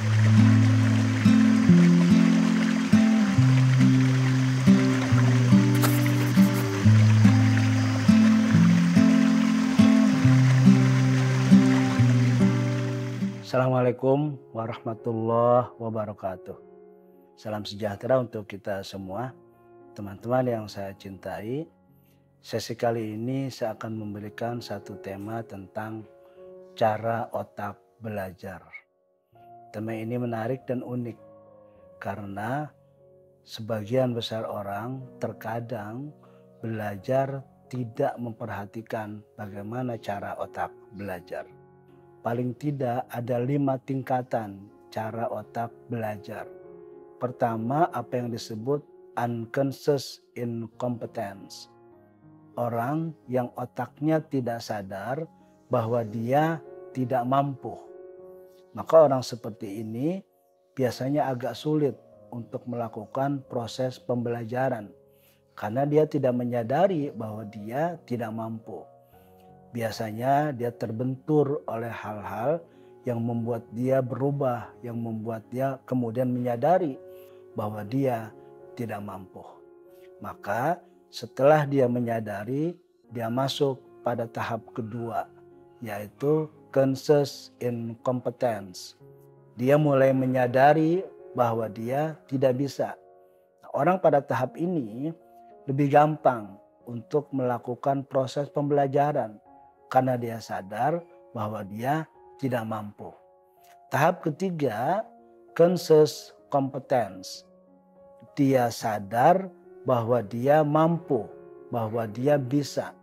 Assalamualaikum warahmatullahi wabarakatuh. Salam sejahtera untuk kita semua. Teman-teman yang saya cintai, sesi kali ini saya akan memberikan satu tema tentang cara otak belajar. Tema ini menarik dan unik karena sebagian besar orang terkadang belajar tidak memperhatikan bagaimana cara otak belajar. Paling tidak ada 5 tingkatan cara otak belajar. Pertama, apa yang disebut unconscious incompetence. Orang yang otaknya tidak sadar bahwa dia tidak mampu. Maka orang seperti ini biasanya agak sulit untuk melakukan proses pembelajaran karena dia tidak menyadari bahwa dia tidak mampu. Biasanya dia terbentur oleh hal-hal yang membuat dia berubah, yang membuat dia kemudian menyadari bahwa dia tidak mampu. Maka setelah dia menyadari, dia masuk pada tahap kedua, yaitu conscious incompetence. Dia mulai menyadari bahwa dia tidak bisa. Orang pada tahap ini lebih gampang untuk melakukan proses pembelajaran karena dia sadar bahwa dia tidak mampu. Tahap ketiga, conscious competence. Dia sadar bahwa dia mampu, bahwa dia bisa.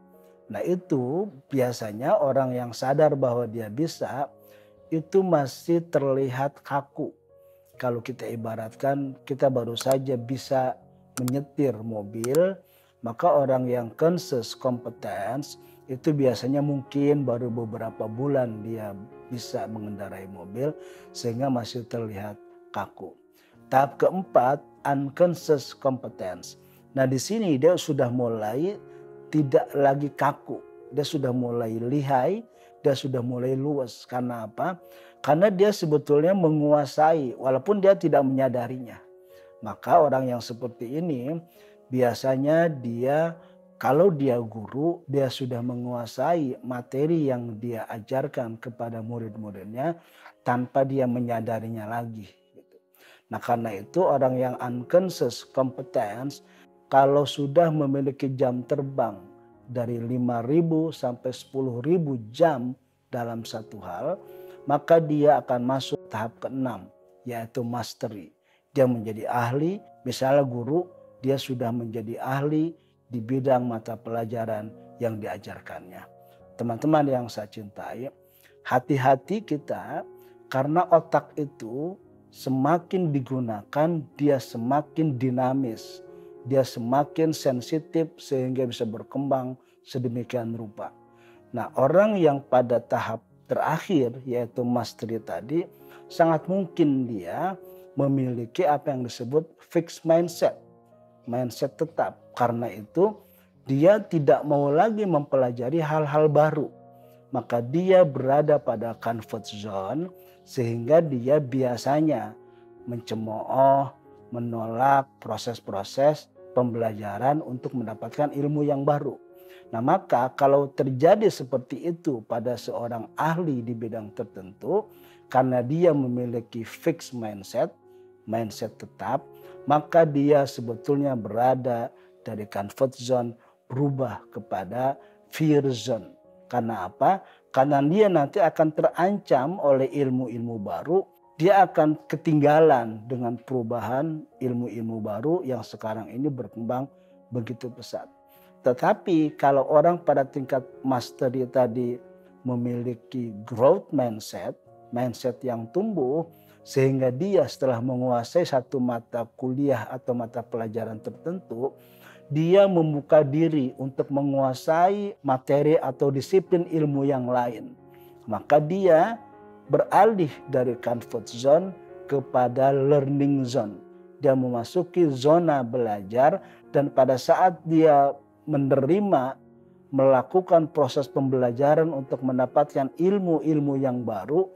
Nah itu biasanya orang yang sadar bahwa dia bisa, itu masih terlihat kaku. Kalau kita ibaratkan kita baru saja bisa menyetir mobil, maka orang yang conscious competence itu biasanya mungkin baru beberapa bulan dia bisa mengendarai mobil sehingga masih terlihat kaku. Tahap keempat, unconscious competence. Nah di sini dia sudah mulai tidak lagi kaku. Dia sudah mulai lihai, dia sudah mulai luas. Karena apa? Karena dia sebetulnya menguasai walaupun dia tidak menyadarinya. Maka orang yang seperti ini biasanya dia kalau dia guru, dia sudah menguasai materi yang dia ajarkan kepada murid-muridnya tanpa dia menyadarinya lagi. Nah karena itu orang yang unconscious competence kalau sudah memiliki jam terbang dari 5.000 sampai 10.000 jam dalam satu hal, maka dia akan masuk tahap ke-6 yaitu mastery. Dia menjadi ahli, misalnya guru, dia sudah menjadi ahli di bidang mata pelajaran yang diajarkannya. Teman-teman yang saya cintai, hati-hati kita karena otak itu semakin digunakan dia semakin dinamis, dia semakin sensitif sehingga bisa berkembang sedemikian rupa. Nah orang yang pada tahap terakhir yaitu mastery tadi sangat mungkin dia memiliki apa yang disebut fixed mindset. Mindset tetap. Karena itu dia tidak mau lagi mempelajari hal-hal baru. Maka dia berada pada comfort zone sehingga dia biasanya mencemooh, menolak proses-proses pembelajaran untuk mendapatkan ilmu yang baru. Nah maka kalau terjadi seperti itu pada seorang ahli di bidang tertentu karena dia memiliki fixed mindset, mindset tetap, maka dia sebetulnya berada dari comfort zone berubah kepada fear zone. Karena apa? Karena dia nanti akan terancam oleh ilmu-ilmu baru. Dia akan ketinggalan dengan perubahan ilmu-ilmu baru yang sekarang ini berkembang begitu pesat. Tetapi kalau orang pada tingkat mastery tadi memiliki growth mindset, mindset yang tumbuh, sehingga dia setelah menguasai satu mata kuliah atau mata pelajaran tertentu, dia membuka diri untuk menguasai materi atau disiplin ilmu yang lain. Maka dia beralih dari comfort zone kepada learning zone. Dia memasuki zona belajar dan pada saat dia menerima, melakukan proses pembelajaran untuk mendapatkan ilmu-ilmu yang baru,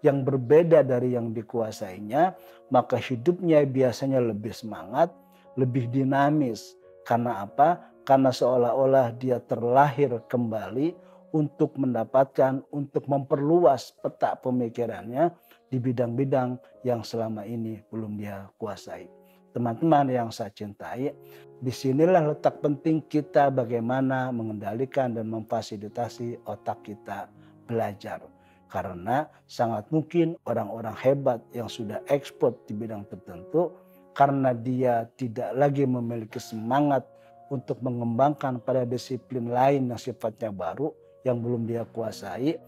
yang berbeda dari yang dikuasainya, maka hidupnya biasanya lebih semangat, lebih dinamis. Karena apa? Karena seolah-olah dia terlahir kembali untuk mendapatkan, untuk memperluas peta pemikirannya di bidang-bidang yang selama ini belum dia kuasai. Teman-teman yang saya cintai, disinilah letak penting kita bagaimana mengendalikan dan memfasilitasi otak kita belajar. Karena sangat mungkin orang-orang hebat yang sudah ekspor di bidang tertentu, karena dia tidak lagi memiliki semangat untuk mengembangkan pada disiplin lain yang sifatnya baru, yang belum dia kuasai,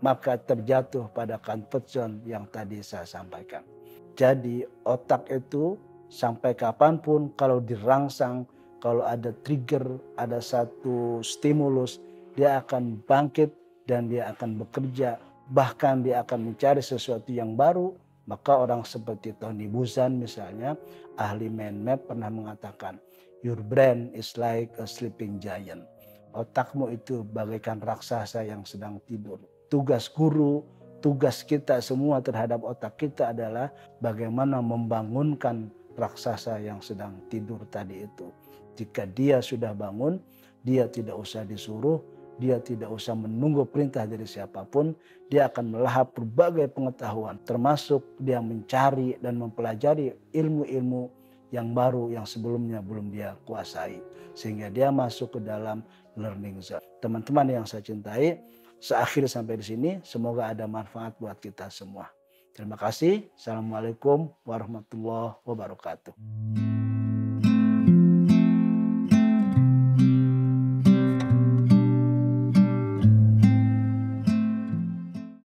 maka terjatuh pada comfort zone yang tadi saya sampaikan. Jadi otak itu sampai kapanpun kalau dirangsang, kalau ada trigger, ada satu stimulus, dia akan bangkit dan dia akan bekerja. Bahkan dia akan mencari sesuatu yang baru. Maka orang seperti Tony Buzan misalnya, ahli mind map pernah mengatakan, your brain is like a sleeping giant. Otakmu itu bagaikan raksasa yang sedang tidur. Tugas guru, tugas kita semua terhadap otak kita adalah bagaimana membangunkan raksasa yang sedang tidur tadi itu. Jika dia sudah bangun, dia tidak usah disuruh, dia tidak usah menunggu perintah dari siapapun, dia akan melahap berbagai pengetahuan, termasuk dia mencari dan mempelajari ilmu-ilmu yang baru yang sebelumnya belum dia kuasai. Sehingga dia masuk ke dalam learning zone. Teman-teman yang saya cintai, seakhir sampai di sini, semoga ada manfaat buat kita semua. Terima kasih. Assalamualaikum warahmatullahi wabarakatuh.